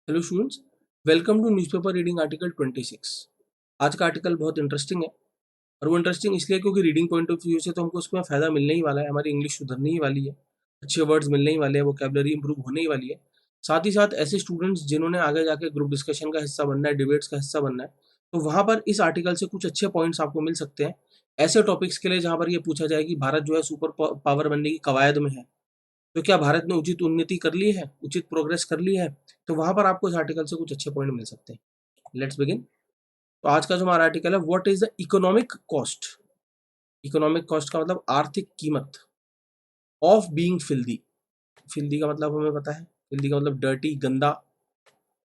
Hello students, welcome to newspaper reading article 26। आज का article बहुत इंटरेस्टिंग है और वो इंटरेस्टिंग इसलिए क्योंकि रीडिंग पॉइंट ऑफ व्यू से तो हमको उसमें फ़ायदा मिलने ही वाला है, हमारी इंग्लिश सुधरने ही वाली है, अच्छे वर्ड्स मिलने ही वाले हैं, वोकैबुलरी इंप्रूव होने ही वाली है। साथ ही साथ ऐसे स्टूडेंट्स जिन्होंने आगे जाके ग्रुप डिस्कशन का हिस्सा बनना है, डिबेट्स का हिस्सा बनना है, तो वहाँ पर इस आर्टिकल से कुछ अच्छे पॉइंट्स आपको मिल सकते हैं ऐसे टॉपिक्स के लिए जहाँ पर ये पूछा जाए कि भारत जो है सुपर पावर बनने की कवायद में है, तो क्या भारत ने उचित उन्नति कर ली है, उचित प्रोग्रेस कर ली है? तो वहां पर आपको इस आर्टिकल से कुछ अच्छे पॉइंट मिल सकते हैं। Let's begin. तो आज का जो हमारा आर्टिकल है, what is the economic cost. Economic cost का मतलब आर्थिक कीमत ऑफ बीइंग फिल्दी। फिल्दी का मतलब हमें पता है, फिल्दी का मतलब डर्टी, गंदा।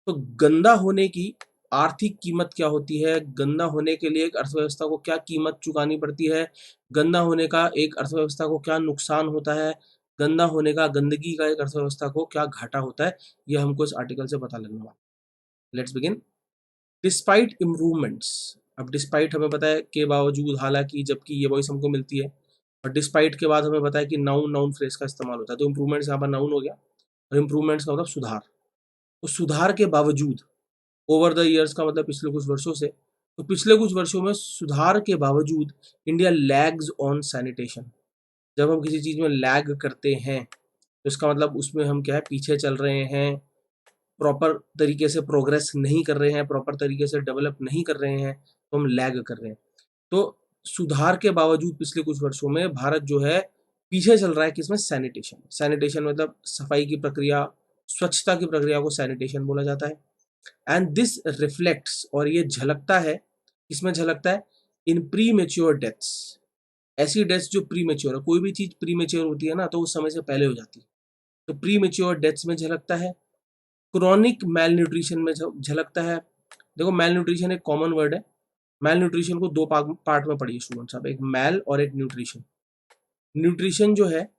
तो गंदा होने की आर्थिक कीमत क्या होती है, गंदा होने के लिए एक अर्थव्यवस्था को क्या कीमत चुकानी पड़ती है, गंदा होने का एक अर्थव्यवस्था को क्या नुकसान होता है, गंदा होने का, गंदगी का एक अर्थव्यवस्था को क्या घाटा होता है, ये हमको इस आर्टिकल से पता लगने वाला। Let's begin. Despite improvements. अब डिस्पाइट हमें पता है के बावजूद, हालांकि, जबकि ये वॉइस हमको मिलती है। और डिस्पाइट के बाद हमें पता है कि नाउन नाउन फ्रेज का इस्तेमाल होता है, तो इम्प्रूवमेंट्स यहाँ पर नाउन हो गया और इम्प्रूवमेंट्स का मतलब सुधार। तो सुधार के बावजूद, ओवर द ईयर्स का मतलब पिछले कुछ वर्षों से, तो पिछले कुछ वर्षों में सुधार के बावजूद इंडिया लैग्स ऑन सैनिटेशन। जब हम किसी चीज़ में लैग करते हैं तो इसका मतलब उसमें हम क्या है, पीछे चल रहे हैं, प्रॉपर तरीके से प्रोग्रेस नहीं कर रहे हैं, प्रॉपर तरीके से डेवलप नहीं कर रहे हैं, तो हम लैग कर रहे हैं। तो सुधार के बावजूद पिछले कुछ वर्षों में भारत जो है पीछे चल रहा है किसमें, सैनिटेशन। सैनिटेशन मतलब सफाई की प्रक्रिया, स्वच्छता की प्रक्रिया को सैनिटेशन बोला जाता है। एंड दिस रिफ्लेक्ट्स, और ये झलकता है, किसमें झलकता है, इन प्री मेच्योर डेथ्स। ऐसी डेथ्स जो प्री मेच्योर है, कोई भी चीज प्री मेच्योर होती है ना तो उस समय से पहले हो जाती है, तो प्री मेच्योर डेथ्स में झलकता है। क्रॉनिक मेल न्यूट्रिशन में झलकता है। देखो, मेल न्यूट्रिशन एक कॉमन वर्ड है। मेल न्यूट्रिशन को दो पार्ट में पढ़िए स्टूडेंट्स आप, एक मेल और एक न्यूट्रिशन। न्यूट्रिशन जो है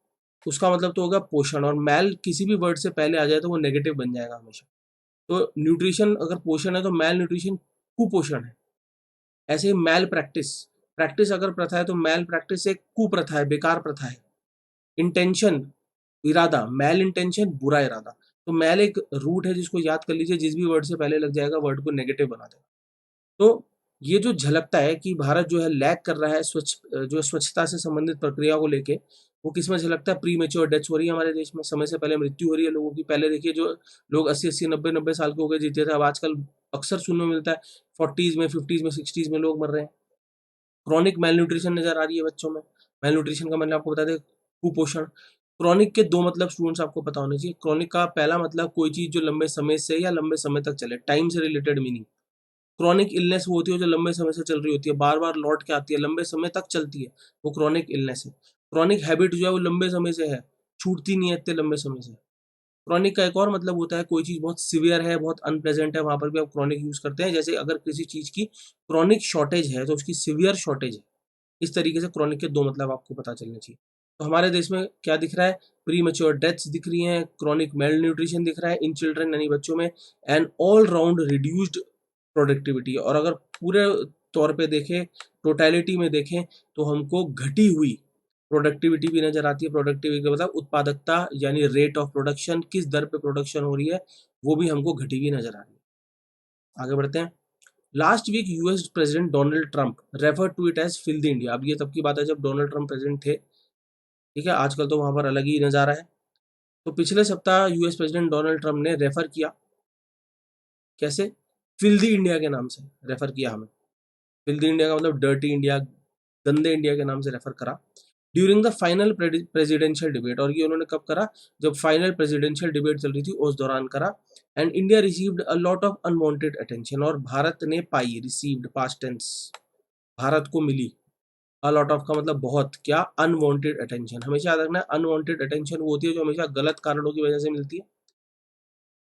उसका मतलब तो होगा पोषण, और मेल किसी भी वर्ड से पहले आ जाए तो वो नेगेटिव बन जाएगा हमेशा। तो न्यूट्रिशन अगर पोषण है तो मेल न्यूट्रिशन कुपोषण है। ऐसे ही मेल प्रैक्टिस, प्रैक्टिस अगर प्रथा है तो मेल प्रैक्टिस एक कुप्रथा है, बेकार प्रथा है। इंटेंशन, इरादा, मेल इंटेंशन, बुरा इरादा। तो मेल एक रूट है जिसको याद कर लीजिए, जिस भी वर्ड से पहले लग जाएगा वर्ड को नेगेटिव बना देगा। तो ये जो झलकता है कि भारत जो है लैग कर रहा है जो स्वच्छता से संबंधित प्रक्रिया को लेके, वो किसमें झलकता है, प्री मेच्योर डेथ्स हो रही है हमारे देश में, समय से पहले मृत्यु हो रही है लोगों की। पहले देखिए, जो लोग 80-80, 90-90 साल के हो गए जीते थे, अब आजकल अक्सर सुनने में मिलता है 40s में, 50s में, 60s में लोग मर रहे हैं। क्रॉनिक मेल न्यूट्रिशन नजर आ रही है बच्चों में। मेल न्यूट्रिशन का मैंने आपको बता दें, कुपोषण। क्रॉनिक के दो मतलब स्टूडेंट्स आपको पता होने चाहिए। क्रॉनिक का पहला मतलब कोई चीज जो लंबे समय से या लंबे समय तक चले, टाइम से रिलेटेड मीनिंग। क्रॉनिक इलनेस वो होती है जो लंबे समय से चल रही होती है, बार बार लौट के आती है, लंबे समय तक चलती है, वो क्रॉनिक इलनेस है। क्रॉनिक हैबिट जो है वो लंबे समय से है, छूटती नहीं है इतने लंबे समय से। क्रॉनिक का एक और मतलब होता है, कोई चीज बहुत सीवियर है, बहुत अनप्लेजेंट है, वहां पर भी आप क्रॉनिक यूज करते हैं। जैसे अगर किसी चीज की क्रॉनिक शॉर्टेज है तो उसकी सीवियर शॉर्टेज है। इस तरीके से क्रॉनिक के दो मतलब आपको पता चलने चाहिए। तो हमारे देश में क्या दिख रहा है, प्री मेच्योर डेथ्स दिख रही हैं, क्रॉनिक मेल न्यूट्रिशन दिख रहा है इन चिल्ड्रन यानी बच्चों में, and all round reduced productivity. और अगर पूरे तौर पे देखें, टोटलिटी में देखें, तो हमको घटी हुई प्रोडक्टिविटी भी नजर आती है। प्रोडक्टिविटी का मतलब उत्पादकता, यानी रेट ऑफ प्रोडक्शन, किस दर पे प्रोडक्शन हो रही है, वो भी हमको घटी हुई नजर आ रही है। आगे बढ़ते हैं। Last week US president Donald Trump refer to it as filthy India. अब ये तब की बात है जब डोनाल्ड ट्रंप प्रेसिडेंट थे, ठीक है, आजकल तो वहां पर अलग ही नजारा है। तो पिछले सप्ताह यूएस प्रेसिडेंट डोनाल्ड ट्रंप ने रेफर किया, कैसे, फिल्दी इंडिया के नाम से रेफर किया हमें। फिल्दी इंडिया का मतलब डर्टी इंडिया, गंदे इंडिया के नाम से रेफर करा during the final presidential debate. और ये उन्होंने कब करा, जब फाइनल प्रेसिडेंशियल डिबेट चल रही थी उस दौरान करा। And India received a lot of unwanted attention, और भारत ने पाई, रिसीव्ड पास्ट टेंस, भारत को मिली। अ लॉट ऑफ का मतलब बहुत, क्या, अनवांटेड अटेंशन। हमेशा याद रखना है, अनवांटेड अटेंशन वो होती है जो हमेशा गलत कारणों की वजह से मिलती है,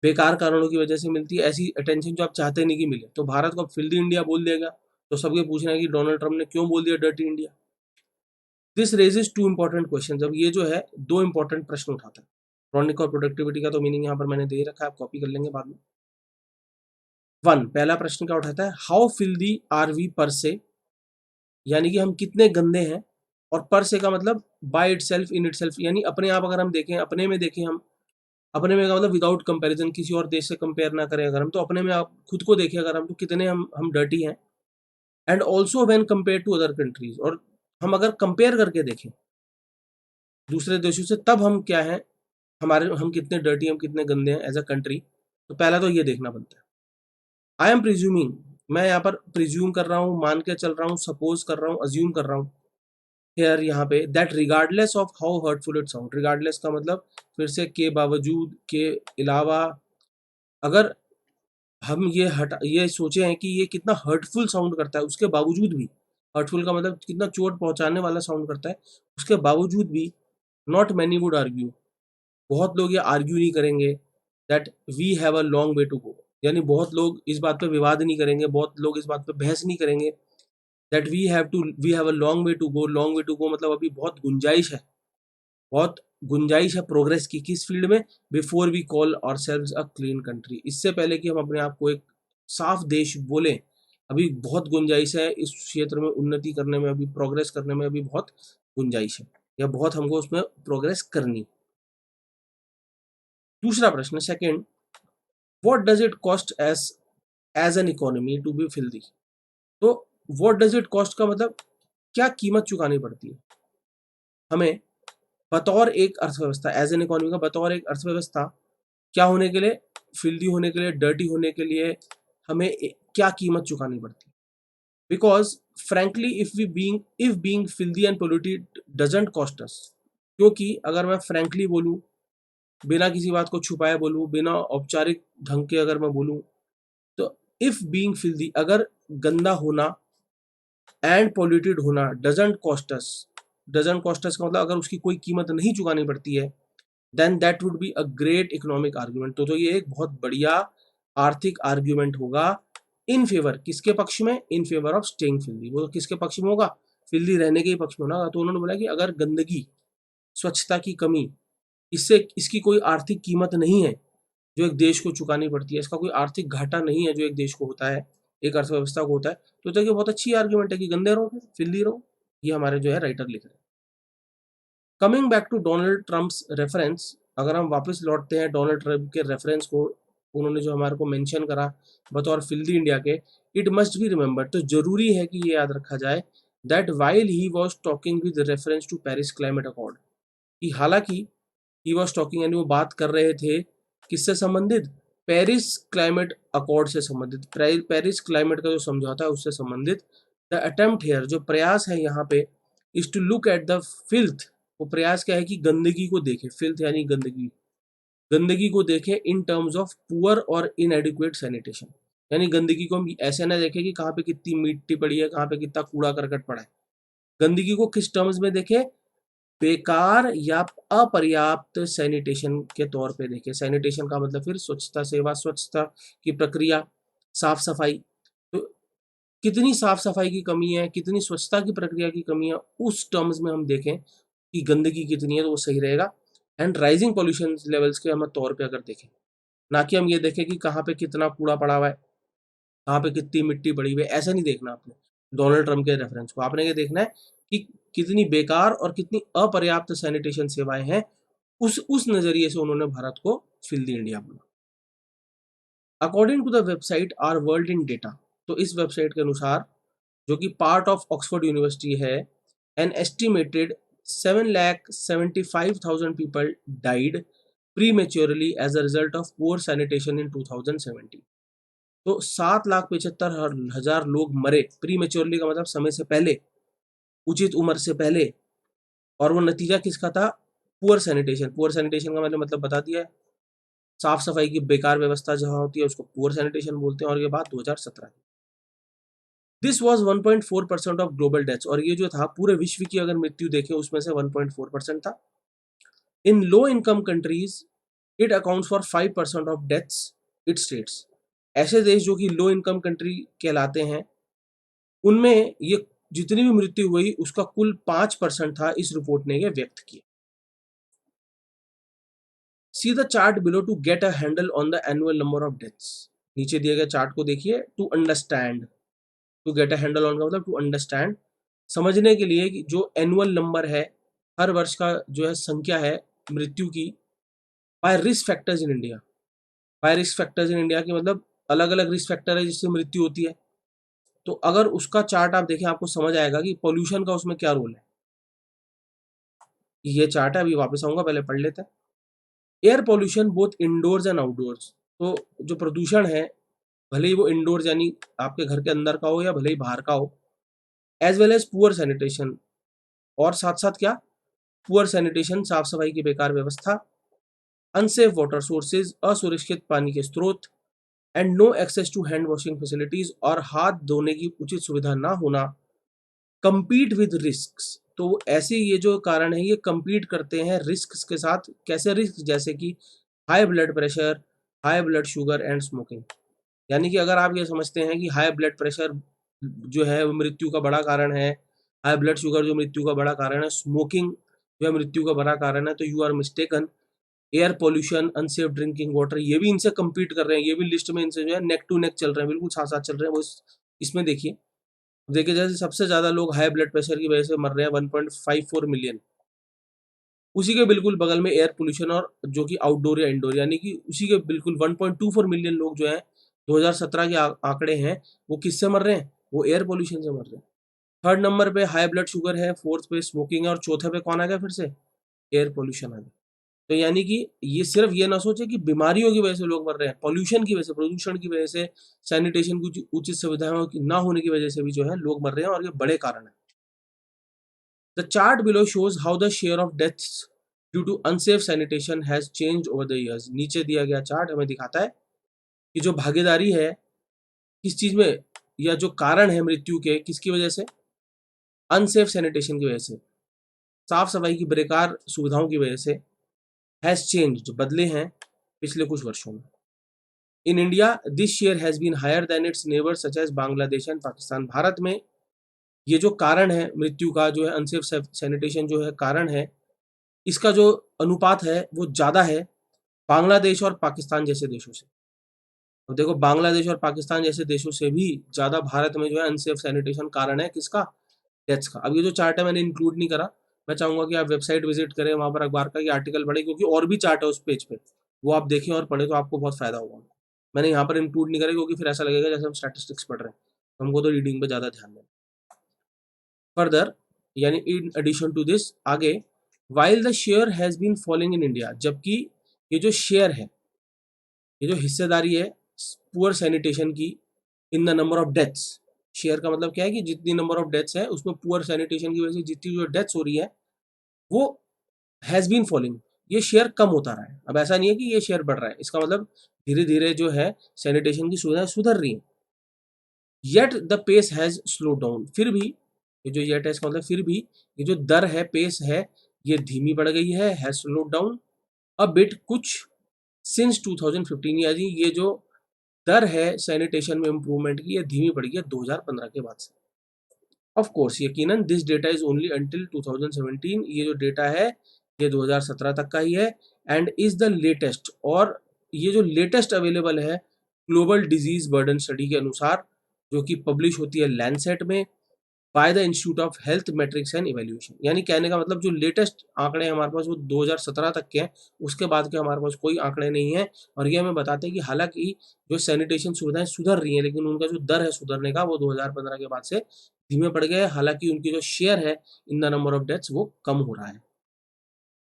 बेकार कारणों की वजह से मिलती है, ऐसी अटेंशन जो आप चाहते नहीं कि मिले। तो भारत को अब फिल्दी इंडिया बोल देगा, तो सबके पूछना है कि डोनाल्ड ट्रंप ने क्यों बोल दिया dirty India. This raises two important question. अब ये जो है दो इंपॉर्टेंट प्रश्न उठाता है। क्रॉनिक और प्रोडक्टिविटी का तो मीनिंग यहाँ पर मैंने दे रखा है, आप कॉपी कर लेंगे बाद में। वन, पहला प्रश्न क्या उठाता है, हाउ फिल्दी आर वी पर से, यानी कि हम कितने गंदे हैं। और पर से का मतलब by itself, in itself, यानी अपने आप अगर हम देखें, अपने में देखें हम, अपने में का मतलब विदाउट कंपैरिजन, किसी और देश से कंपेयर ना करें अगर हम, तो अपने में आप खुद को देखें अगर हम, तो कितने हम डर्टी हैं। And also when compare to other countries, और हम अगर कंपेयर करके देखें दूसरे देशों से, तब हम क्या हैं, हम कितने डर्टी, हम कितने गंदे हैं एज अ कंट्री। तो पहला तो ये देखना बनता है। आई एम प्रिज्यूमिंग, मैं यहाँ पर प्रिज्यूम कर रहा हूँ, मान के चल रहा हूँ, सपोज कर रहा हूँ, अज्यूम कर रहा हूँ हेयर यहाँ पे, that regardless of how hurtful it sound. Regardless का मतलब फिर से के बावजूद, के अलावा, अगर हम ये सोचे हैं कि ये कितना हर्टफुल साउंड करता है, उसके बावजूद भी, हर्टफुल का मतलब कितना चोट पहुंचाने वाला साउंड करता है, उसके बावजूद भी, नॉट मैनी वुड आर्ग्यू, बहुत लोग ये आर्ग्यू नहीं करेंगे that we have a long way to go, यानी बहुत लोग इस बात पे विवाद नहीं करेंगे, बहुत लोग इस बात पे बहस नहीं करेंगे that we have a long way to go. Long way to go मतलब अभी बहुत गुंजाइश है, बहुत गुंजाइश है प्रोग्रेस की, किस फील्ड में, before we call ourselves a clean country, इससे पहले कि हम अपने आप को एक साफ देश बोलें, अभी बहुत गुंजाइश है इस क्षेत्र में, उन्नति करने में, अभी प्रोग्रेस करने में अभी बहुत गुंजाइश है, या बहुत हमको उसमें प्रोग्रेस करनी। दूसरा प्रश्न second, what does it cost as an economy to be filthy. तो व्हाट डज इट कॉस्ट का मतलब क्या कीमत चुकानी पड़ती है हमें बतौर एक अर्थव्यवस्था, एज एन इकोनॉमी का बतौर एक अर्थव्यवस्था, क्या होने के लिए, फिल्दी होने के लिए, डर्टी होने के लिए हमें क्या कीमत चुकानी पड़ती है। Because frankly if being filthy and polluted doesn't cost us, क्योंकि अगर मैं फ्रेंकली बोलूं, बिना किसी बात को छुपाए बोलूं, बिना औपचारिक ढंग के अगर मैं बोलूं, तो इफ बीइंग फिल्दी, अगर गंदा होना, एंड पोल्यूटेड होना, डजंट कॉस्ट अस का मतलब अगर उसकी कोई कीमत नहीं चुकानी पड़ती है, then that would be a great economic argument. तो ये एक बहुत बढ़िया आर्थिक आर्ग्यूमेंट होगा इन फेवर, किसके पक्ष में, in favour of staying filthy. वो किसके पक्ष में होगा, फिल्दी रहने के ही पक्ष में होगा। तो उन्होंने बोला कि अगर गंदगी, स्वच्छता की कमी, इससे इसकी कोई आर्थिक कीमत नहीं है जो एक देश को चुकानी पड़ती है, इसका कोई आर्थिक घाटा नहीं है जो एक देश को होता है, एक अर्थव्यवस्था को होता है, तो ये बहुत अच्छी आर्ग्यूमेंट है कि गंदे रहो, फिल्दी रहो। ये हमारे जो है राइटर लिख रहे हैं। Coming back to Donald Trump's reference, अगर हम वापस लौटते हैं डोनाल्ड ट्रम्प के रेफरेंस को, उन्होंने जो हमारे को मेंशन करा बतौर फिल्दी इंडिया के, इट मस्ट बी रिमेंबर्ड, तो जरूरी है कि ये याद रखा जाए that while he was talking with reference to Paris climate accord, कि हालांकि ही वाज टॉकिंग यानी वो बात कर रहे थे किससे संबंधित, पेरिस क्लाइमेट अकॉर्ड से संबंधित, पेरिस क्लाइमेट का जो समझौता है उससे संबंधित। द अटेम्प्ट हेयर, जो प्रयास है यहाँ पे, is to look at the filth, वो प्रयास क्या है कि गंदगी को देखे, फिल्थ यानी गंदगी, गंदगी को देखे इन टर्म्स ऑफ पुअर और इनएडिक्वेट सैनिटेशन, यानी गंदगी को हम ऐसे ना देखें कि कहाँ पे कितनी मिट्टी पड़ी है, कहाँ पे कितना कूड़ा करकट पड़ा है, गंदगी को किस टर्म्स में देखें, बेकार या अपर्याप्त सैनिटेशन के तौर पे देखें। सैनिटेशन का मतलब फिर स्वच्छता सेवा, स्वच्छता की प्रक्रिया, साफ सफाई, तो कितनी साफ सफाई की कमी है, कितनी स्वच्छता की प्रक्रिया की कमी है, उस टर्म्स में हम देखें कि गंदगी कितनी है, तो वो सही रहेगा। एंड राइजिंग पॉल्यूशन लेवल्स के हम तौर पे अगर देखें, ना कि हम ये देखें कि कहाँ पे कितना कूड़ा पड़ा हुआ है, कहाँ पे कितनी मिट्टी पड़ी हुई है, ऐसा नहीं देखना आपने डोनाल्ड ट्रम्प के रेफरेंस को, आपने ये देखना है कि कितनी बेकार और कितनी अपर्याप्त सैनिटेशन सेवाएं हैं, उस नजरिए से उन्होंने भारत को फिल्दी इंडिया बोला। According to the website our world in data, तो इस वेबसाइट के अनुसार, जो कि पार्ट ऑफ ऑक्सफोर्ड यूनिवर्सिटी है, an estimated 7,75,000 people died prematurely as a result of poor sanitation in 2017। तो 7,75,000 लोग मरे, प्रीमेच्योरली का मतलब समय से पहले, उचित उम्र से पहले, और वो नतीजा किसका था, पुअर सैनिटेशन। पुअर सैनिटेशन का मैंने मतलब बता दिया है, साफ सफाई की बेकार व्यवस्था जहां होती है उसको पुअर सैनिटेशन बोलते हैं, और ये बात 2017 की। This was 1.4% of global deaths, और ये जो था पूरे विश्व की अगर मृत्यु देखें उसमें से 1.4% था। In low income countries it accounts for 5% of deaths it states, ऐसे देश जो कि लो इनकम कंट्री कहलाते हैं, उनमें ये जितनी भी मृत्यु हुई उसका कुल 5% था, इस रिपोर्ट ने ये व्यक्त किया। See the chart below to get a handle on the annual number of deaths, नीचे दिए गए चार्ट को देखिए, to understand, to get a handle on का मतलब टू अंडरस्टैंड, समझने के लिए कि जो एनुअल नंबर है, हर वर्ष का जो है संख्या है मृत्यु की, by risk factors in India. By risk factors in India की मतलब अलग अलग रिस्क फैक्टर है जिससे मृत्यु होती है। तो अगर उसका चार्ट आप देखें आपको समझ आएगा कि पोल्यूशन का उसमें क्या रोल है। ये चार्ट है, अभी वापस आऊंगा, पहले पढ़ लेते हैं। Air pollution both indoors and outdoors. तो जो प्रदूषण है, भले ही वो इंडोर्स यानी आपके घर के अंदर का हो या भले ही बाहर का हो, as well as poor sanitation, और साथ साथ क्या, पुअर सैनिटेशन, साफ सफाई की बेकार व्यवस्था, अनसेफ वाटर सोर्सेज, असुरक्षित पानी के स्रोत, and no access to hand washing facilities, और हाथ धोने की उचित सुविधा ना होना, compete विद रिस्क। तो ऐसे ये जो कारण है ये compete करते हैं रिस्क के साथ। कैसे रिस्क? जैसे कि high blood pressure, high blood sugar and smoking. यानी कि अगर आप ये समझते हैं कि हाई ब्लड प्रेशर जो है वो मृत्यु का बड़ा कारण है, हाई ब्लड शुगर जो मृत्यु का बड़ा कारण है, स्मोकिंग जो है मृत्यु का बड़ा कारण है, तो you are mistaken. Air pollution, unsafe drinking water, ये भी इनसे compete कर रहे हैं, ये भी लिस्ट में इनसे जो है नेक टू नेक चल रहे हैं, बिल्कुल साथ साथ चल रहे हैं। वो इसमें देखिए जैसे सबसे ज्यादा लोग हाई ब्लड प्रेशर की वजह से मर रहे हैं, 1.54 मिलियन। उसी के बिल्कुल बगल में एयर पोल्यूशन, और जो कि आउटडोर या इंडोर, यानी कि उसी के बिल्कुल 1.24 मिलियन लोग जो हैं 2017 के आंकड़े हैं, वो किससे मर रहे हैं? वो एयर पोल्यूशन से मर रहे हैं। थर्ड नंबर पे हाई ब्लड शुगर है, फोर्थ पे स्मोकिंग है, और चौथे पे कौन आ गया फिर से? एयर पोल्यूशन आ गया। तो यानी कि ये सिर्फ ये ना सोचे कि बीमारियों की वजह से लोग मर रहे हैं, पॉल्यूशन की वजह से, प्रदूषण की वजह से, सैनिटेशन की उचित सुविधाओं की ना होने की वजह से भी जो है लोग मर रहे हैं, और ये बड़े कारण है। The chart below shows how the share of deaths due to unsafe sanitation has changed over the years. नीचे दिया गया चार्ट हमें दिखाता है कि जो भागीदारी है किस चीज में, या जो कारण है मृत्यु के, किसकी वजह से? अनसेफ सैनिटेशन की वजह से, साफ सफाई की बेकार सुविधाओं की वजह से, हैज चेंज्ड, बदले हैं पिछले कुछ वर्षों में। In India this share has been higher than its neighbours such as Bangladesh and Pakistan. Bharat में ये जो कारण है मृत्यु का, जो है अनसेफ सैनिटेशन जो है कारण है, इसका जो अनुपात है वो ज्यादा है बांग्लादेश और पाकिस्तान जैसे देशों से। तो देखो बांग्लादेश और पाकिस्तान जैसे देशों से भी ज्यादा भारत में जो है अनसेफ सैनिटेशन कारण है, किसका? डेथ्स का। अब ये जो चार्ट है मैंने इंक्लूड नहीं करा, मैं चाहूंगा कि आप वेबसाइट विजिट करें, वहां पर अखबार का ये आर्टिकल पढ़े, क्योंकि और भी चार्ट है उस पेज पे, वो आप देखें और पढ़े तो आपको बहुत फायदा होगा। मैंने यहाँ पर इंक्लूड नहीं करा क्योंकि फिर ऐसा लगेगा जैसे हम स्टैटिस्टिक्स पढ़ रहे हैं, तो हमको तो रीडिंग पे ज्यादा ध्यान देना। फर्दर, यानी इन एडिशन टू दिस, आगे, while the share has been falling in India, जबकि ये जो शेयर है, ये जो हिस्सेदारी है पुअर सैनिटेशन की इन the number of deaths, share का मतलब क्या है कि जितनी नंबर ऑफ डेथ्स है उसमें पुअर सैनिटेशन की वजह से जितनी जो डेथ्स हो रही है वो हैज बीन फॉलिंग, ये शेयर कम होता रहा है। अब ऐसा नहीं है कि ये शेयर बढ़ रहा है, इसका मतलब धीरे धीरे जो है सैनिटेशन की सुविधाएं सुधर रही है। Yet the pace has slow down, फिर भी ये जो येट है इसका मतलब फिर भी, ये जो दर है, पेस है, ये धीमी बढ़ गई है, has slow down a bit कुछ सिंस 2015, यानी ये जो दर है सैनिटेशन में इंप्रूवमेंट की, ये धीमी पड़ गई है 2015 के बाद से। ऑफ कोर्स यकीनन this data is only until 2017, ये जो डेटा है ये 2017 तक का ही है, एंड इज द लेटेस्ट, और ये जो लेटेस्ट अवेलेबल है ग्लोबल डिजीज बर्डन स्टडी के अनुसार, जो कि पब्लिश होती है लैंडसेट में by the institute of health matrix and evaluation. यानी कहने का मतलब जो लेटेस्ट आंकड़े हैं हमारे पास वो 2017 तक के हैं, उसके बाद के हमारे पास कोई आंकड़े नहीं है। और ये हमें बताते हैं कि हालांकि जो सैनिटेशन सुविधाएं सुधर रही हैं, लेकिन उनका जो दर है सुधरने का वो 2015 के बाद से धीमे पड़ गए हैं, हालांकि उनकी जो शेयर है in the number of deaths वो कम हो रहा है।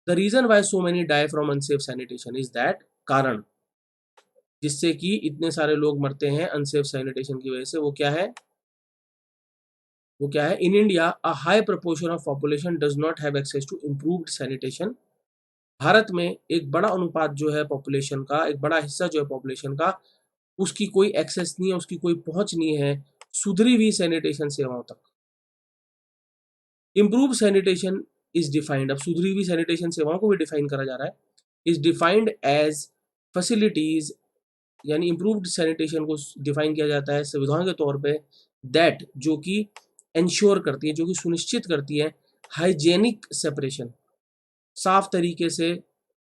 The reason why so many die from unsafe sanitation is that, कारण जिससे कि इतने सारे लोग मरते हैं अनसेफ सैनिटेशन की वजह से, वो क्या है? वो क्या है? In India a high proportion of population does not have access to improved sanitation. Bharat में एक बड़ा अनुपात जो है पॉपुलेशन का, एक बड़ा हिस्सा जो है पॉपुलेशन का, उसकी कोई एक्सेस नहीं है, उसकी कोई पहुंच नहीं है सुधरी हुई सैनिटेशन सेवाओं तक। इम्प्रूव सैनिटेशन इज डिफाइंड, अब सुधरी हुई सैनिटेशन सेवाओं को भी डिफाइन करा जा रहा है, इज डिफाइंड एज फैसिलिटीज, यानी इम्प्रूव्ड सैनिटेशन को डिफाइन किया जाता है सुविधाओं के तौर पे, दैट जो कि इंश्योर करती है, जो कि सुनिश्चित करती है हाइजेनिक सेपरेशन, साफ तरीके से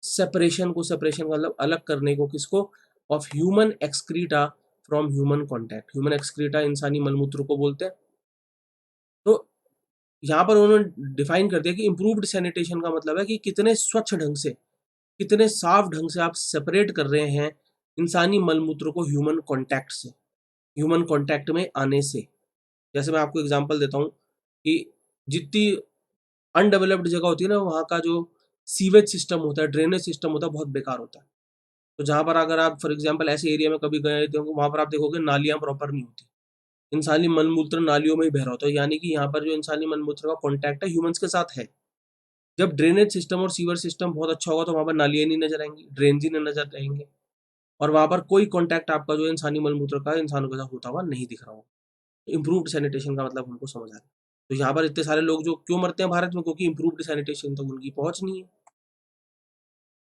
सेपरेशन को, सेपरेशन मतलब अलग करने को, किसको? Of human excreta from human contact. Human excreta इंसानी मलमूत्र को बोलते हैं। तो यहाँ पर उन्होंने डिफाइन कर दिया कि इम्प्रूव्ड सैनिटेशन का मतलब है कि कितने स्वच्छ ढंग से कितने साफ ढंग से आप सेपरेट कर रहे हैं इंसानी मलमूत्र को ह्यूमन कॉन्टैक्ट से, ह्यूमन कॉन्टैक्ट में आने से। जैसे मैं आपको एग्जांपल देता हूँ कि जितनी अनडेवलप्ड जगह होती है ना, वहाँ का जो सीवेज सिस्टम होता है, ड्रेनेज सिस्टम होता है, बहुत बेकार होता है। तो जहाँ पर अगर आप फॉर एग्जांपल ऐसे एरिया में कभी गए तो वहाँ पर आप देखोगे नालियाँ प्रॉपर नहीं होती, इंसानी मलमूत्र नालियों में ही बह रहा होता है, यानी कि यहाँ पर जो इंसानी मलमूत्र का कॉन्टैक्ट है ह्यूमंस के साथ है। जब ड्रेनेज सिस्टम और सीवर सिस्टम बहुत अच्छा होगा तो वहाँ पर नालियाँ नहीं नजर आएंगी, ड्रेन ही नहीं नजर आएंगे, और वहाँ पर कोई कॉन्टैक्ट आपका जो इंसानी मलमूत्र का इंसानों के साथ होता हुआ नहीं दिख रहा होगा। इम्प्रूव्ड सैनिटेशन का मतलब हमको समझ आ रहा है। तो यहाँ पर इतने सारे लोग जो क्यों मरते हैं भारत में, क्योंकि इम्प्रूव्ड सैनिटेशन तक उनकी पहुंच नहीं है।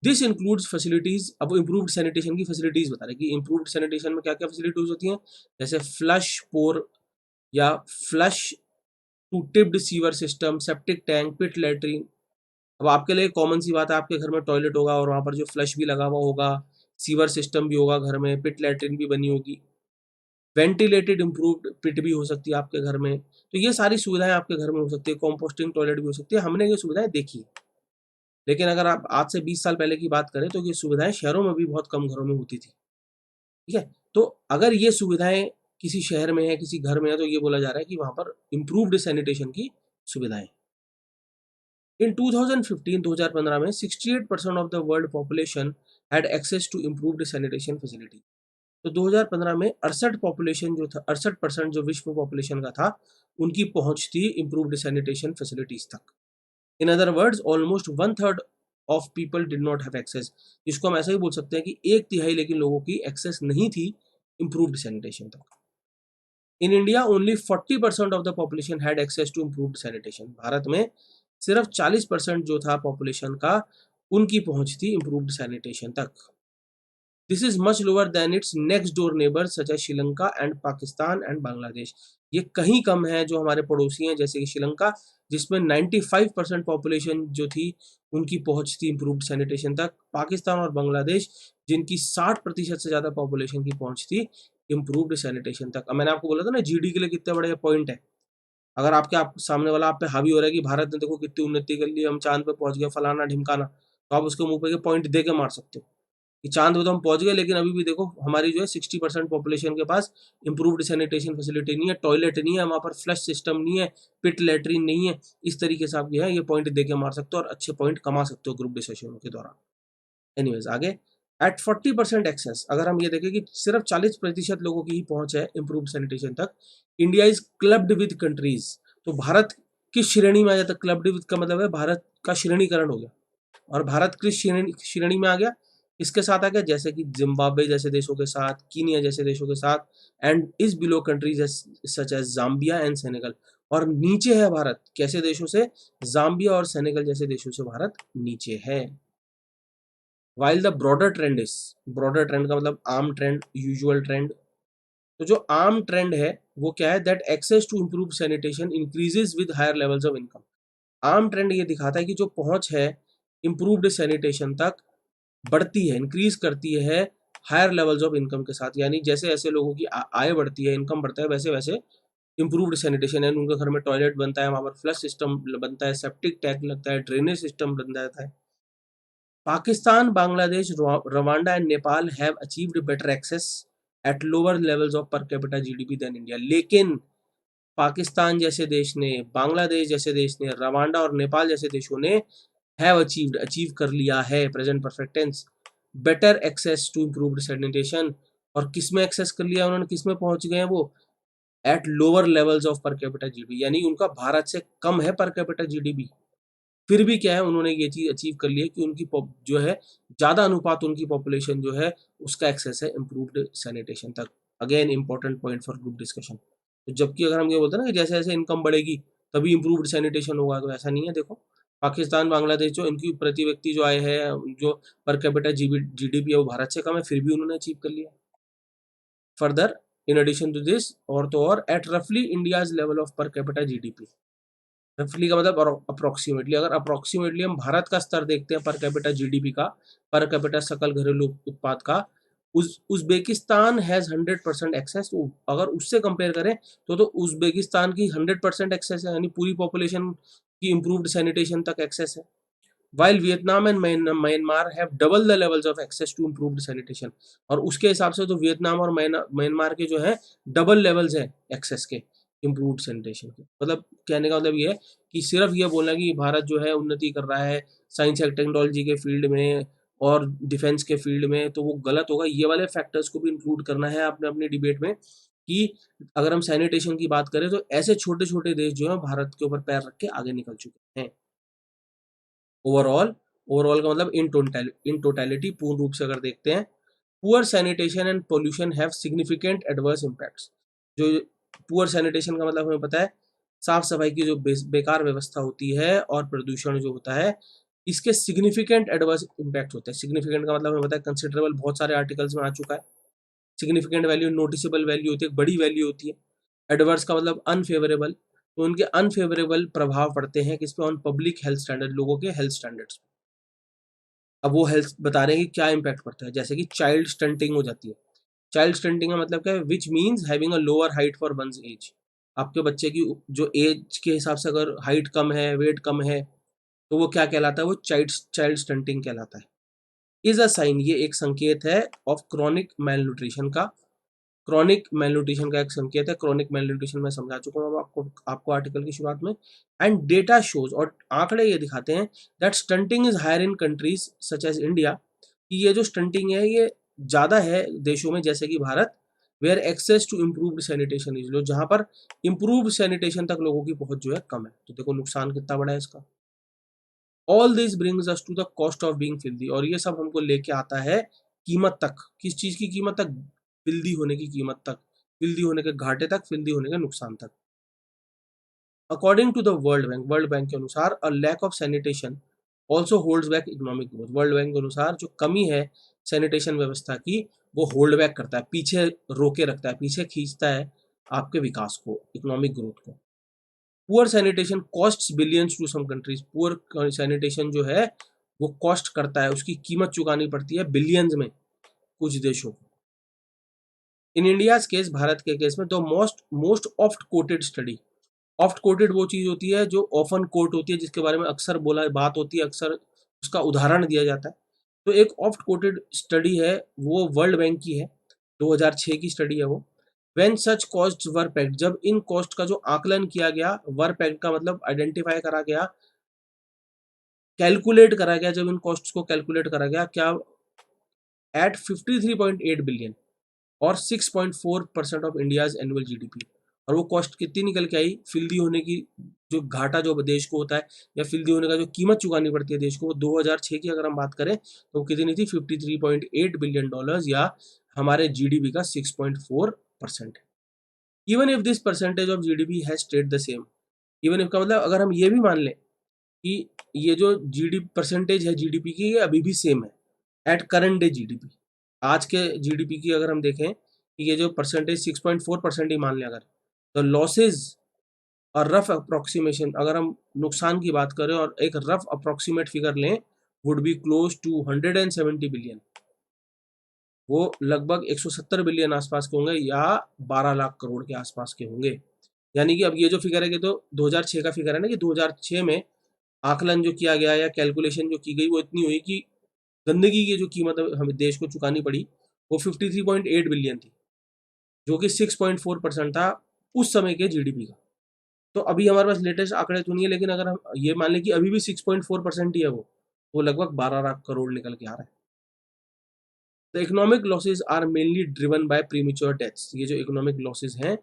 This includes facilities. अब इम्प्रूव्ड सैनिटेशन की फैसिलिटीज बता रहे कि इम्प्रूव्ड सैनिटेशन में क्या क्या फैसिलिटीज होती हैं, जैसे फ्लश पोर या flush to tipped sewer system, septic tank, pit latrine. अब आपके लिए कॉमन सी बात है, आपके घर में टॉयलेट होगा और वहाँ पर जो फ्लश भी लगा हुआ होगा, सीवर सिस्टम भी होगा घर में, पिट लैट्रिन भी बनी होगी, वेंटिलेटेड इम्प्रूव्ड पिट भी हो सकती है आपके घर में। तो ये सारी सुविधाएं आपके घर में हो सकती है, कॉम्पोस्टिंग टॉयलेट भी हो सकती है, हमने ये सुविधाएं देखी है। लेकिन अगर आप आज से 20 साल पहले की बात करें तो ये सुविधाएं शहरों में भी बहुत कम घरों में होती थी। ठीक है, तो अगर ये सुविधाएं किसी शहर में है, किसी घर में है, तो ये बोला जा रहा है कि वहां पर इम्प्रूव्ड सैनिटेशन की सुविधाएं। इन 2015 में 68% of the world population had access to improved sanitation facility. तो 2015 में 68% जो विश्व पॉपुलेशन का था, उनकी पहुंच थी इम्प्रूव्ड सैनिटेशन फैसिलिटीज तक। In other words almost one third of people did not have access. इसको हम ऐसा ही बोल सकते हैं कि एक तिहाई लेकिन लोगों की एक्सेस नहीं थी इम्प्रूव्ड सैनिटेशन तक। In India only 40% of the population had access to improved sanitation. Bharat में सिर्फ 40% जो था पॉपुलेशन का, उनकी पहुंच थी इम्प्रूव्ड सैनिटेशन तक। This is much lower than it's next door neighbours such as Sri Lanka and Pakistan and Bangladesh. ये कहीं कम है जो हमारे पड़ोसी हैं, जैसे कि श्रीलंका, जिसमें 95% पॉपुलेशन जो थी उनकी पहुंच थी इम्प्रूव्ड सैनिटेशन तक। पाकिस्तान और बांग्लादेश, जिनकी 60% से ज़्यादा पॉपुलेशन की पहुंच थी इम्प्रूव्ड सैनिटेशन तक। अब मैंने आपको बोला था ना जीडी के लिए कितने बड़े पॉइंट है। अगर आप सामने वाला आप पे हावी हो रहा है कि भारत ने देखो कितनी उन्नति कर ली, हम चांद पे पहुंच गए, फलाना ढिमकाना, तो आप उसके मुंह पे पॉइंट दे के मार सकते हो कि चांद पे तो हम पहुंच गए, लेकिन अभी भी देखो हमारी जो है 60% पॉपुलेशन के पास इंप्रूव्ड सैनिटेशन फैसिलिटी नहीं है, टॉयलेट नहीं है, वहाँ पर फ्लश सिस्टम नहीं है, पिट लैट्रिन नहीं है। इस तरीके से आप जो है ये पॉइंट दे के मार सकते हो और अच्छे पॉइंट कमा सकते हो ग्रुप डिस्कशनों के दौरान। एनीवेज आगे, एट 40% एक्सेस, अगर हम ये देखें कि सिर्फ 40% लोगों की ही पहुंच है इंप्रूव्ड सैनिटेशन तक, India is clubbed with countries. तो भारत किस श्रेणी में आ जाता है? क्लब्ड विद का मतलब है भारत का श्रेणीकरण हो गया, और भारत किस श्रेणी में आ गया, इसके साथ आ गया, जैसे कि जिम्बाब्वे जैसे देशों के साथ, कीनिया जैसे देशों के साथ, and is below countries such as Zambia and Senegal. और नीचे है भारत कैसे देशों से? जाम्बिया और सेनेगल जैसे देशों से भारत नीचे है। While the broader trend is, broader trend का मतलब आम ट्रेंड, यूजुअल ट्रेंड। तो जो आम ट्रेंड है वो क्या है? That access to improve sanitation increases with higher levels of income. आम ट्रेंड ये दिखाता है कि जो पहुंच है इम्प्रूव्ड सैनिटेशन तक बढ़ती है, इंक्रीज करती है हायर लेवल्स ऑफ इनकम के साथ। यानी जैसे ऐसे लोगों की आय बढ़ती है, इनकम बढ़ता है, वैसे वैसे इम्प्रूव्ड सैनिटेशन है, उनके घर में टॉयलेट बनता है, वहां पर फ्लश सिस्टम बनता है, सेप्टिक टैंक लगता है, ड्रेनेज सिस्टम बन जाता है। Pakistan, Bangladesh, Rwanda and Nepal have achieved better access at lower levels of per capita GDP than India. लेकिन पाकिस्तान जैसे देश ने, बांग्लादेश जैसे देश ने, रवांडा और नेपाल जैसे देशों ने हैव अचीव्ड, अचीव कर लिया है, present perfect tense, better access to improved sanitation. और किस में एक्सेस कर लिया उन्होंने, किस में पहुंच गए हैं वो? At lower levels of per capita GDP, यानी उनका भारत से कम है पर कैपिटा जीडीपी, फिर भी क्या है उन्होंने ये चीज अचीव कर ली है कि उनकी जो है ज्यादा अनुपात उनकी पॉपुलेशन जो है उसका एक्सेस है इम्प्रूव्ड सैनिटेशन तक। Again important point for group discussion. तो जबकि अगर हम ये बोलते हैं ना कि जैसे जैसे इनकम बढ़ेगी तभी इम्प्रूव्ड सैनिटेशन होगा, तो ऐसा नहीं है। देखो पाकिस्तान, बांग्लादेश जो इनकी प्रति व्यक्ति जो आय है, जो पर कैपिटा जीडीपी है वो भारत से कम है, फिर भी उन्होंने अचीव कर लिया। Further in addition to this, और तो और, एट रफली India's level of per capita GDP. रफली का मतलब अप्रोक्सीमेटली, अगर अप्रोक्सीमेटली हम भारत का स्तर देखते हैं पर कैपिटा जीडीपी का, पर कैपिटा सकल घरेलू उत्पाद का, उज्बेकिस्तान हैज 100% एक्सेस। तो अगर उससे कंपेयर करें तो उज्बेकिस्तान की 100% एक्सेस है, यानी पूरी पॉपुलेशन की इंप्रूव्ड सैनिटेशन तक एक्सेस है। while Vietnam and Myanmar have double the levels of access to improved sanitation। और उसके हिसाब से तो वियतनाम और म्यांमार के जो है डबल लेवल्स हैं एक्सेस के इम्प्रूव्ड सैनिटेशन के। मतलब कहने का मतलब ये है कि सिर्फ ये बोलना कि भारत जो है उन्नति कर रहा है साइंस एंड टेक्नोलॉजी के फील्ड में और डिफेंस के फील्ड में, तो वो गलत होगा। ये वाले फैक्टर्स को भी इंक्लूड करना है आपने अपनी डिबेट में कि अगर हम सैनिटेशन की बात करें तो ऐसे छोटे छोटे देश जो है भारत के ऊपर पैर रख के आगे निकल चुके हैं। ओवरऑल, ओवरऑल का मतलब इन टोटलिटी पूर्ण रूप से अगर देखते हैं, poor sanitation and pollution have significant adverse impacts. जो पुअर सैनिटेशन का मतलब हमें पता है साफ सफाई की जो बेकार व्यवस्था होती है और प्रदूषण जो होता है, इसके सिग्निफिकेंट एडवर्स इम्पैक्ट होते हैं। सिग्निफिकेंट का मतलब हमें पता है कंसिडरेबल, बहुत सारे आर्टिकल्स में आ चुका है। सिग्निफिकेंट वैल्यू नोटिसेबल वैल्यू होती है, एक बड़ी वैल्यू होती है। एडवर्स का मतलब अनफेवरेबल, तो उनके अनफेवरेबल प्रभाव पड़ते हैं किस पे, ऑन पब्लिक हेल्थ स्टैंडर्ड, लोगों के हेल्थ स्टैंडर्ड्स। अब वो हेल्थ बता रहे हैं कि क्या इम्पैक्ट पड़ता है, जैसे कि चाइल्ड स्टंटिंग हो जाती है। चाइल्ड स्टंटिंग का मतलब क्या है, which means having a lower height for one's age. आपके बच्चे की जो एज के हिसाब से अगर हाइट कम है, वेट कम है, तो वो क्या कहलाता है, वो चाइल्ड चाइल्ड स्टंटिंग कहलाता है। इज अ साइन, ये एक संकेत है ऑफ क्रॉनिक मेल न्यूट्रिशन का। क्रॉनिक मेल न्यूट्रिशन का एक संकेत है। क्रॉनिक मेल न्यूट्रिशन मैं समझा चुका हूँ आपको आर्टिकल की शुरुआत में। एंड डेटा शोज, और आंकड़े ये दिखाते हैं that stunting is higher in countries such as India, कि ये जो स्टंटिंग है ये ज़्यादा है देशों में जैसे कि भारत, where access to improved sanitation is low, जहाँ पर इम्प्रूव्ड सैनिटेशन तक लोगों की पहुंच जो है कम है। तो देखो नुकसान कितना बड़ा है इसका। All this brings us to the cost of being filthy, और ये सब हमको लेके आता है कीमत तक। किस चीज़ की कीमत तक? फिल्दी होने की कीमत तक, फिल्दी होने के घाटे तक, फिल्दी होने के नुकसान तक। According to the World Bank के अनुसार a lack of sanitation also holds back economic growth. World Bank के अनुसार जो कमी है सैनिटेशन व्यवस्था की, वो होल्ड बैक करता है, पीछे रोके रखता है, पीछे खींचता है आपके विकास को, इकोनॉमिक ग्रोथ को। Poor sanitation costs billions to some countries. Poor sanitation जो है वो कॉस्ट करता है, उसकी कीमत चुकानी पड़ती है बिलियंस में कुछ देशों को। इन इंडियाज केस, भारत के केस में, the most most oft coated study. Oft coated वो चीज़ होती है जो ऑफन कोट होती है, जिसके बारे में अक्सर बोला बात होती है, अक्सर उसका उदाहरण दिया जाता है। तो एक ऑफ्ट कोटेड स्टडी है, वो वर्ल्ड बैंक की है, 2006 की स्टडी है वो। When such cost were packed, जब इन कॉस्ट का जो आकलन किया गया, वर पैक्ड का मतलब आइडेंटिफाई करा गया, कैलकुलेट करा गया, जब इन कॉस्ट्स को कैलकुलेट करा गया, क्या एट 53.8 बिलियन और 6.4% ऑफ इंडियाज एनुअल जीडीपी। और वो कॉस्ट कितनी निकल के आई, फिल्दी होने की जो घाटा जो देश को होता है, या फिल्दी होने का जो कीमत चुकानी पड़ती है देश को, वो 2006 की अगर हम बात करें तो वो कितनी थी, 53.8 बिलियन डॉलर्स, या हमारे जीडीपी का 6.4%। Even if this percentage of GDP has stayed the same, even if का मतलब अगर हम ये भी मान लें कि ये जो जीडीपी परसेंटेज है जीडीपी की, ये अभी भी सेम है एट करंट डे जीडीपी। आज के जीडीपी की अगर हम देखें कि ये जो परसेंटेज 6.4% ही मान लें अगर, तो लॉसेज और रफ अप्रोक्सीमेशन, अगर हम नुकसान की बात करें और एक रफ अप्रोक्सीमेट फिगर लें, would be close to 170 billion. वो लगभग 170 बिलियन आसपास के होंगे, या 12 लाख करोड़ के आसपास के होंगे। यानी कि अब ये जो फिगर है कि तो 2006 का फिगर है ना, कि 2006 में आकलन जो किया गया या कैलकुलेशन जो की गई, वो इतनी हुई कि गंदगी की जो कीमत हमें देश को चुकानी पड़ी, वो 53.8 बिलियन थी, जो कि 6.4% था उस समय के जीडीपी का। तो अभी हमारे पास लेटेस्ट आंकड़े तो नहीं है, लेकिन अगर हम ये मान लें कि अभी भी 6.4% ही है वो लगभग 12 लाख करोड़ निकल के आ रहा है। The economic losses are mainly driven by premature deaths. ये जो इकोनॉमिक लॉसेज हैं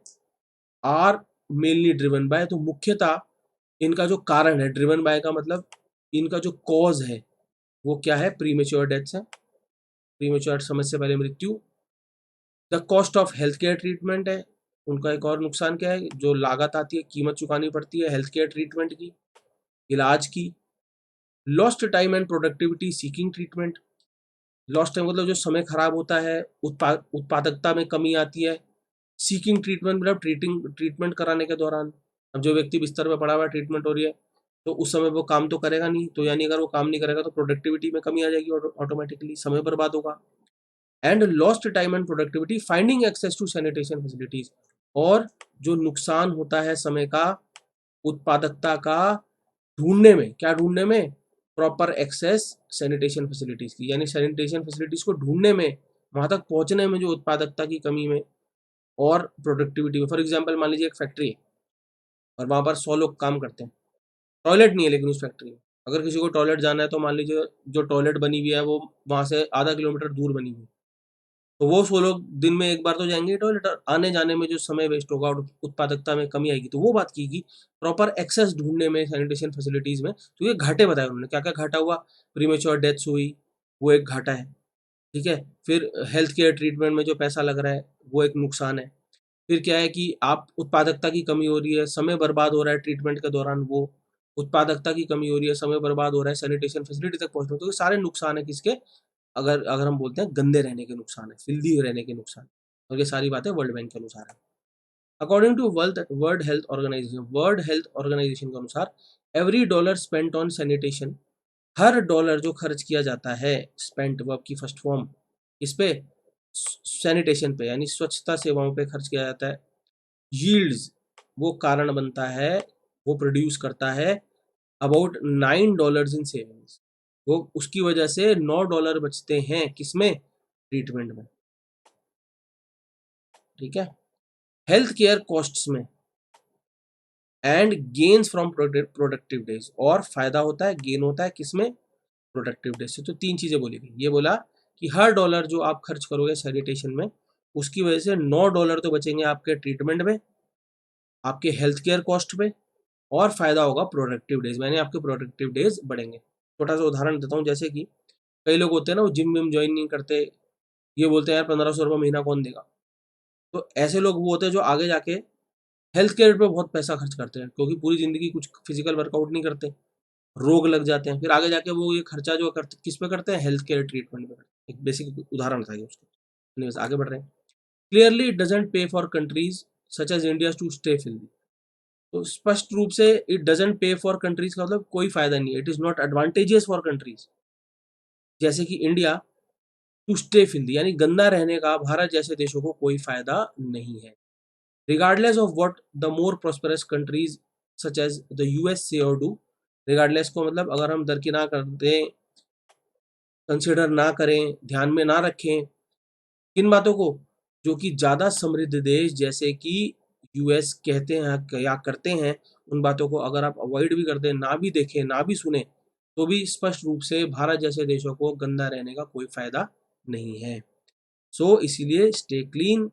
आर मेनली ड्रिवन बाय, तो मुख्यतः इनका जो कारण है, ड्रिवन बाय का मतलब इनका जो कॉज है वो क्या है, प्रीमेच्योर डेथ्स है, प्रीमेच्योर समय से पहले मृत्यु। The cost of health care treatment है, उनका एक और नुकसान क्या है, जो लागत आती है, कीमत चुकानी पड़ती है हेल्थ केयर ट्रीटमेंट की, इलाज की। Lost time and productivity seeking treatment. Lost time मतलब जो समय खराब होता है, उत्पादकता में कमी आती है। सीकिंग ट्रीटमेंट मतलब ट्रीटमेंट कराने के दौरान, अब जो व्यक्ति बिस्तर पर पड़ा हुआ है, ट्रीटमेंट हो रही है, तो उस समय वो काम तो करेगा नहीं, तो यानी अगर वो काम नहीं करेगा तो प्रोडक्टिविटी में कमी आ जाएगी, ऑटोमेटिकली समय बर्बाद होगा। And lost time and productivity finding access to sanitation facilities. और जो नुकसान होता है समय का, उत्पादकता का ढूंढने में, क्या ढूंढने में, प्रॉपर एक्सेस सैनिटेशन फैसिलिटीज की, यानी सैनिटेशन फैसिलिटीज को ढूंढने में, वहां तक पहुंचने में जो उत्पादकता की कमी में और प्रोडक्टिविटी में। फॉर एग्जाम्पल मान लीजिए एक फैक्ट्री है और वहां पर 100 लोग काम करते हैं, टॉयलेट नहीं है लेकिन उस फैक्ट्री में, अगर किसी को टॉयलेट जाना है तो मान लीजिए जो टॉयलेट बनी हुई है वो वहां से आधा किलोमीटर दूर बनी हुई है, तो वो 100 लोग दिन में एक बार तो जाएंगे टॉयलेट, और आने जाने में जो समय वेस्ट होगा और उत्पादकता में कमी आएगी। तो वो बात की प्रॉपर एक्सेस ढूंढने में सैनिटेशन फैसिलिटीज में, तो ये घाटे बताए उन्होंने, क्या क्या घाटा हुआ। प्रीमेच्योर डेथ्स हुई, वो एक घाटा है, ठीक है। फिर हेल्थ केयर ट्रीटमेंट में जो पैसा लग रहा है वो एक नुकसान है। फिर क्या है कि आप उत्पादकता की कमी हो रही है, समय बर्बाद हो रहा है ट्रीटमेंट के दौरान, वो उत्पादकता की कमी हो रही है, समय बर्बाद हो रहा है सैनिटेशन फैसिलिटी तक पहुंचना, तो ये सारे नुकसान है किसके, अगर अगर हम बोलते हैं गंदे रहने के नुकसान है, फिल्दी रहने के नुकसान, और ये सारी बातें वर्ल्ड बैंक के अनुसार है। According to World Health Organization के अनुसार, every dollar spent on sanitation, हर डॉलर जो खर्च किया जाता है, स्पेंट वर्ब की फर्स्ट फॉर्म, इस पे सैनिटेशन पे यानी स्वच्छता सेवाओं पे खर्च किया जाता है, यील्ड्स, वो कारण बनता है, वो प्रोड्यूस करता है अबाउट $9 इन सेविंग्स, वो उसकी वजह से $9 बचते हैं किसमें, ट्रीटमेंट में, ठीक है। हेल्थ केयर कॉस्ट्स में, and gains from productive days, और फायदा होता है, गेन होता है किसमें, प्रोडक्टिव डेज से। तो तीन चीजें बोली गई, ये बोला कि हर डॉलर जो आप खर्च करोगे सैनिटेशन में, उसकी वजह से $9 तो बचेंगे आपके ट्रीटमेंट में, आपके हेल्थ केयर कॉस्ट पे, और फायदा होगा प्रोडक्टिव डेज में, यानी आपके प्रोडक्टिव डेज बढ़ेंगे। छोटा सा उदाहरण देता हूँ, जैसे कि कई लोग होते हैं ना, वो जिम विम ज्वाइन नहीं करते, ये बोलते हैं यार 1500 रुपये महीना कौन देगा, तो ऐसे लोग वो होते हैं जो आगे जाके हेल्थ केयर पे बहुत पैसा खर्च करते हैं, क्योंकि पूरी जिंदगी कुछ फिजिकल वर्कआउट नहीं करते, रोग लग जाते हैं, फिर आगे जाके वो ये खर्चा जो करते किस पे करते हैं, हेल्थ केयर ट्रीटमेंट में करते हैं। एक बेसिक उदाहरण था ये उसका। Anyways, आगे बढ़ रहे हैं। Clearly it doesn't pay for countries such as India to stay filthy, तो स्पष्ट रूप से it doesn't pay for countries का मतलब कोई फायदा नहीं है, it is not advantageous for countries, जैसे कि इंडिया, टू स्टे फिल्दी यानी गंदा रहने का भारत जैसे देशों को कोई फायदा नहीं है। Regardless of what the more prosperous countries such as the US say or do, regardless को मतलब अगर हम दरकिनार कर दें, कंसिडर ना करें, ध्यान में ना रखें किन बातों को, जो कि ज़्यादा समृद्ध देश जैसे कि यूएस कहते हैं या करते हैं, उन बातों को अगर आप अवॉइड भी कर दें, ना भी देखें, ना भी सुने, तो भी स्पष्ट रूप से भारत जैसे देशों को गंदा रहने का कोई फायदा नहीं है। सो इसीलिए stay clean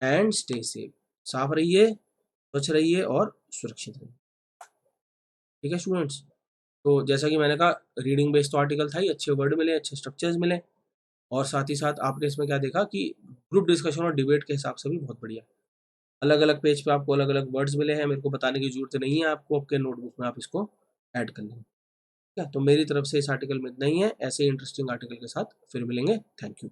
and stay safe, साफ रहिए, स्वच्छ रहिए और सुरक्षित रहिए, ठीक है स्टूडेंट्स। तो जैसा कि मैंने कहा, रीडिंग बेस्ड तो आर्टिकल था ही, अच्छे वर्ड मिले, अच्छे स्ट्रक्चर्स मिले, और साथ ही साथ आपने इसमें क्या देखा कि ग्रुप डिस्कशन और डिबेट के हिसाब से भी बहुत बढ़िया, अलग अलग पेज पे आपको अलग अलग वर्ड्स मिले हैं, मेरे को बताने की जरूरत नहीं है आपको, आपके नोटबुक में आप इसको ऐड कर लेंगे, ठीक है। तो मेरी तरफ से इस आर्टिकल में इतना ही है, ऐसे ही इंटरेस्टिंग आर्टिकल के साथ फिर मिलेंगे, थैंक यू।